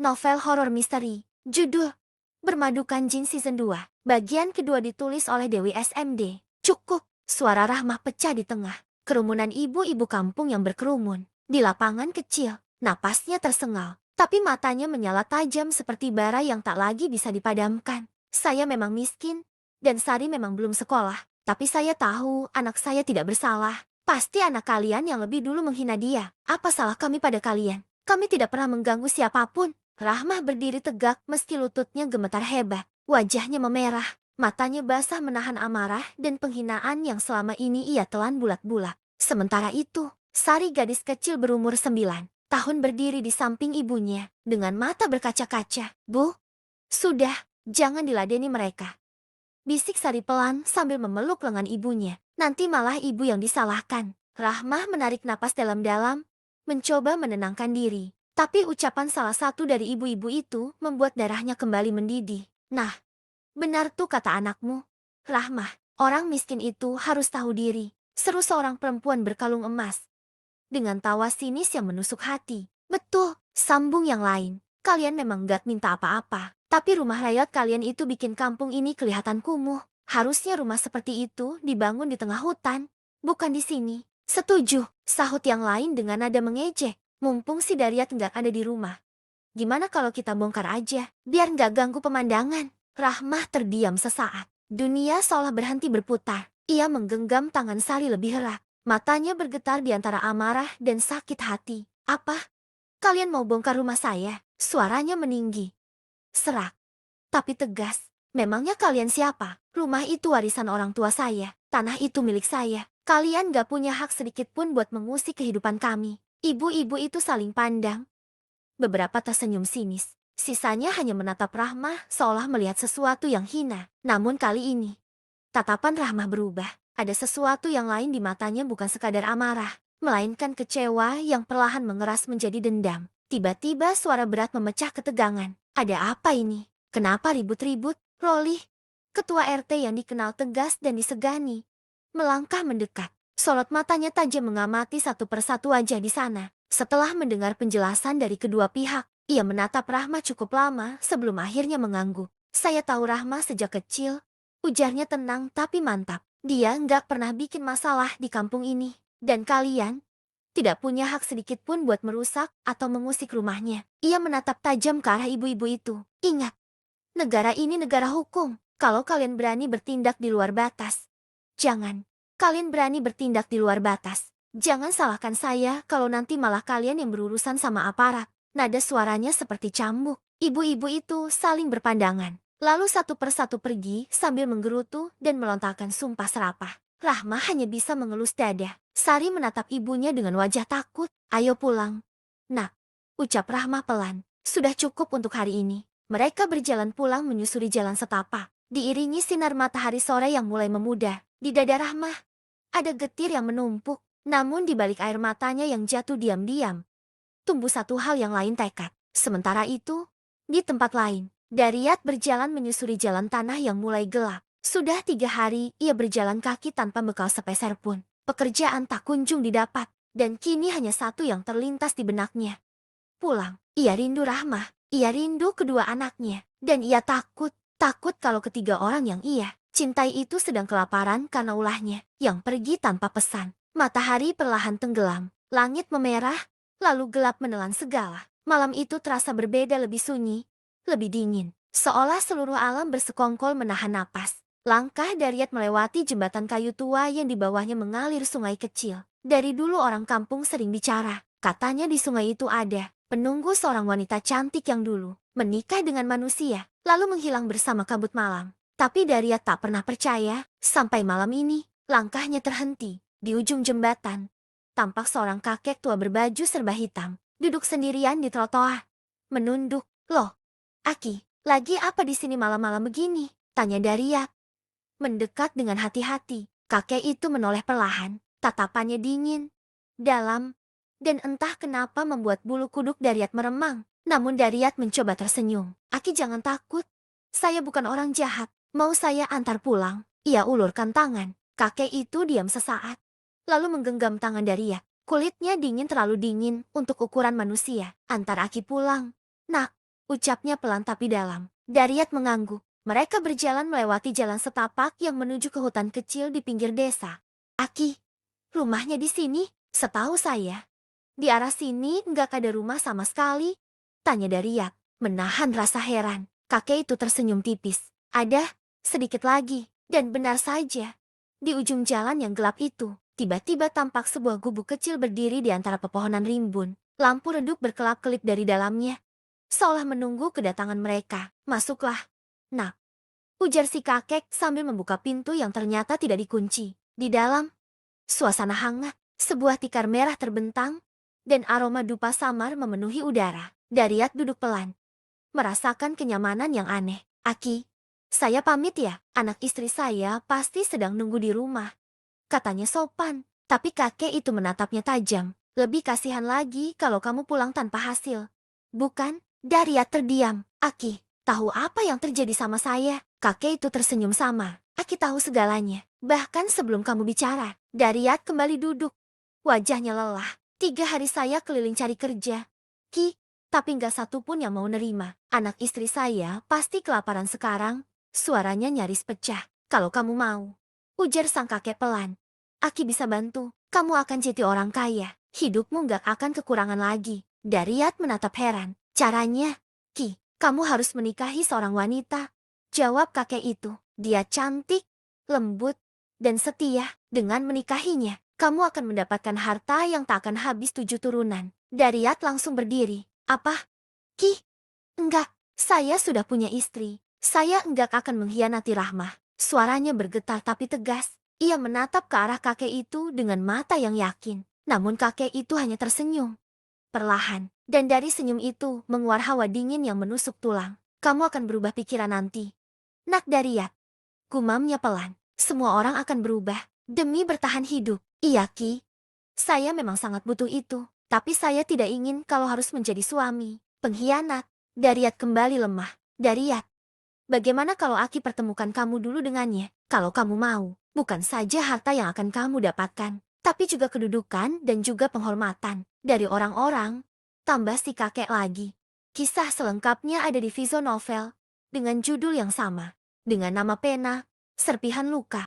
Novel horor misteri. Judul Bermadukan Jin Season 2. Bagian kedua ditulis oleh Dewi SMD. Cukup. Suara Rahmah pecah di tengah kerumunan ibu-ibu kampung yang berkerumun. Di lapangan kecil, napasnya tersengal. Tapi matanya menyala tajam seperti bara yang tak lagi bisa dipadamkan. Saya memang miskin, dan Sari memang belum sekolah. Tapi saya tahu anak saya tidak bersalah. Pasti anak kalian yang lebih dulu menghina dia. Apa salah kami pada kalian? Kami tidak pernah mengganggu siapapun. Rahmah berdiri tegak meski lututnya gemetar hebat. Wajahnya memerah, matanya basah menahan amarah dan penghinaan yang selama ini ia telan bulat-bulat. Sementara itu, Sari gadis kecil berumur 9 tahun berdiri di samping ibunya dengan mata berkaca-kaca. Bu, sudah, jangan diladeni mereka. Bisik Sari pelan sambil memeluk lengan ibunya. Nanti malah ibu yang disalahkan. Rahmah menarik napas dalam-dalam, mencoba menenangkan diri. Tapi ucapan salah satu dari ibu-ibu itu membuat darahnya kembali mendidih. Nah, benar tuh kata anakmu. Rahmah, orang miskin itu harus tahu diri. Seru seorang perempuan berkalung emas. Dengan tawa sinis yang menusuk hati. Betul, sambung yang lain. Kalian memang gak minta apa-apa. Tapi rumah rakyat kalian itu bikin kampung ini kelihatan kumuh. Harusnya rumah seperti itu dibangun di tengah hutan, bukan di sini. Setuju, sahut yang lain dengan nada mengejek. Mumpung si Daryat nggak ada di rumah. Gimana kalau kita bongkar aja, biar nggak ganggu pemandangan? Rahmah terdiam sesaat. Dunia seolah berhenti berputar. Ia menggenggam tangan Sari lebih erat. Matanya bergetar di antara amarah dan sakit hati. Apa? Kalian mau bongkar rumah saya? Suaranya meninggi. Serak, tapi tegas. Memangnya kalian siapa? Rumah itu warisan orang tua saya. Tanah itu milik saya. Kalian gak punya hak sedikit pun buat mengusik kehidupan kami. Ibu-ibu itu saling pandang. Beberapa tersenyum sinis. Sisanya hanya menatap Rahmah seolah melihat sesuatu yang hina. Namun kali ini, tatapan Rahmah berubah. Ada sesuatu yang lain di matanya, bukan sekadar amarah, melainkan kecewa yang perlahan mengeras menjadi dendam. Tiba-tiba suara berat memecah ketegangan. Ada apa ini? Kenapa ribut-ribut? Rolih, ketua RT yang dikenal tegas dan disegani, melangkah mendekat. Sorot matanya tajam mengamati satu persatu wajah di sana. Setelah mendengar penjelasan dari kedua pihak, ia menatap Rahmah cukup lama sebelum akhirnya mengangguk. Saya tahu Rahmah sejak kecil, ujarnya tenang tapi mantap. Dia nggak pernah bikin masalah di kampung ini. Dan kalian tidak punya hak sedikit pun buat merusak atau mengusik rumahnya. Ia menatap tajam ke arah ibu-ibu itu. Ingat, negara ini negara hukum. Kalau kalian berani bertindak di luar batas, jangan. Kalian berani bertindak di luar batas. Jangan salahkan saya kalau nanti malah kalian yang berurusan sama aparat. Nada suaranya seperti cambuk. Ibu-ibu itu saling berpandangan. Lalu satu persatu pergi sambil menggerutu dan melontarkan sumpah serapah. Rahmah hanya bisa mengelus dada. Sari menatap ibunya dengan wajah takut. Ayo pulang, nak, ucap Rahmah pelan. Sudah cukup untuk hari ini. Mereka berjalan pulang menyusuri jalan setapak. Diiringi sinar matahari sore yang mulai memudar. Di dada Rahmah ada getir yang menumpuk, namun di balik air matanya yang jatuh diam-diam, tumbuh satu hal yang lain, tekad. Sementara itu, di tempat lain, Daryat berjalan menyusuri jalan tanah yang mulai gelap. Sudah 3 hari ia berjalan kaki tanpa bekal sepeser pun. Pekerjaan tak kunjung didapat, dan kini hanya satu yang terlintas di benaknya. Pulang. Ia rindu Rahmah, ia rindu kedua anaknya, dan ia takut kalau ketiga orang yang ia cintai itu sedang kelaparan karena ulahnya yang pergi tanpa pesan. Matahari perlahan tenggelam, langit memerah, lalu gelap menelan segala. Malam itu terasa berbeda, lebih sunyi, lebih dingin. Seolah seluruh alam bersekongkol menahan napas. Langkah Daryat melewati jembatan kayu tua yang di bawahnya mengalir sungai kecil. Dari dulu orang kampung sering bicara, katanya di sungai itu ada penunggu seorang wanita cantik yang dulu menikah dengan manusia, lalu menghilang bersama kabut malam. Tapi Daryat tak pernah percaya, sampai malam ini, langkahnya terhenti. Di ujung jembatan, tampak seorang kakek tua berbaju serba hitam, duduk sendirian di trotoar, menunduk. Loh, Aki, lagi apa di sini malam-malam begini? Tanya Daryat. Mendekat dengan hati-hati, kakek itu menoleh perlahan, tatapannya dingin, dalam, dan entah kenapa membuat bulu kuduk Daryat meremang. Namun Daryat mencoba tersenyum. Aki, jangan takut. Saya bukan orang jahat. Mau saya antar pulang? Ia ulurkan tangan. Kakek itu diam sesaat, lalu menggenggam tangan Daryat. Kulitnya dingin, terlalu dingin untuk ukuran manusia. Antar Aki pulang, nak. ucapnya pelan tapi dalam. Dariat mengangguk. Mereka berjalan melewati jalan setapak yang menuju ke hutan kecil di pinggir desa. Aki, rumahnya di sini? Setahu saya, di arah sini nggak ada rumah sama sekali. Tanya Dariat, menahan rasa heran. Kakek itu tersenyum tipis. Ada, sedikit lagi. Dan benar saja, di ujung jalan yang gelap itu, tiba-tiba tampak sebuah gubuk kecil berdiri di antara pepohonan rimbun. Lampu redup berkelap-kelip dari dalamnya, seolah menunggu kedatangan mereka. Masuklah, nak, ujar si kakek sambil membuka pintu yang ternyata tidak dikunci. Di dalam, suasana hangat, sebuah tikar merah terbentang, dan aroma dupa samar memenuhi udara. Dariat duduk pelan, merasakan kenyamanan yang aneh. Aki, saya pamit ya, anak istri saya pasti sedang nunggu di rumah. Katanya sopan, tapi kakek itu menatapnya tajam. Lebih kasihan lagi kalau kamu pulang tanpa hasil. Bukan? Dariat terdiam. Aki, tahu apa yang terjadi sama saya? Kakek itu tersenyum samar. Aki tahu segalanya. Bahkan sebelum kamu bicara. Dariat kembali duduk. Wajahnya lelah. 3 hari saya keliling cari kerja. Ki, tapi nggak satu pun yang mau nerima. Anak istri saya pasti kelaparan sekarang. Suaranya nyaris pecah. Kalau kamu mau, ujar sang kakek pelan, Aki bisa bantu. Kamu akan jadi orang kaya. Hidupmu nggak akan kekurangan lagi. Dariat menatap heran. Caranya? Ki, kamu harus menikahi seorang wanita. Jawab kakek itu. Dia cantik, lembut, dan setia. Dengan menikahinya, kamu akan mendapatkan harta yang tak akan habis 7 turunan. Dariat langsung berdiri. Apa? Ki? Enggak, saya sudah punya istri. Saya enggak akan mengkhianati Rahmah. Suaranya bergetar tapi tegas. Ia menatap ke arah kakek itu dengan mata yang yakin. Namun kakek itu hanya tersenyum perlahan. Dan dari senyum itu menguar hawa dingin yang menusuk tulang. Kamu akan berubah pikiran nanti, nak Dariat. Gumamnya pelan. Semua orang akan berubah demi bertahan hidup. Iya Ki, saya memang sangat butuh itu. Tapi saya tidak ingin kalau harus menjadi suami pengkhianat. Dariat kembali lemah. Dariat, bagaimana kalau Aki pertemukan kamu dulu dengannya? Kalau kamu mau, bukan saja harta yang akan kamu dapatkan, tapi juga kedudukan dan juga penghormatan dari orang-orang. Tambah si kakek lagi. Kisah selengkapnya ada di Vizo Novel dengan judul yang sama, dengan nama pena, Serpihan Luka.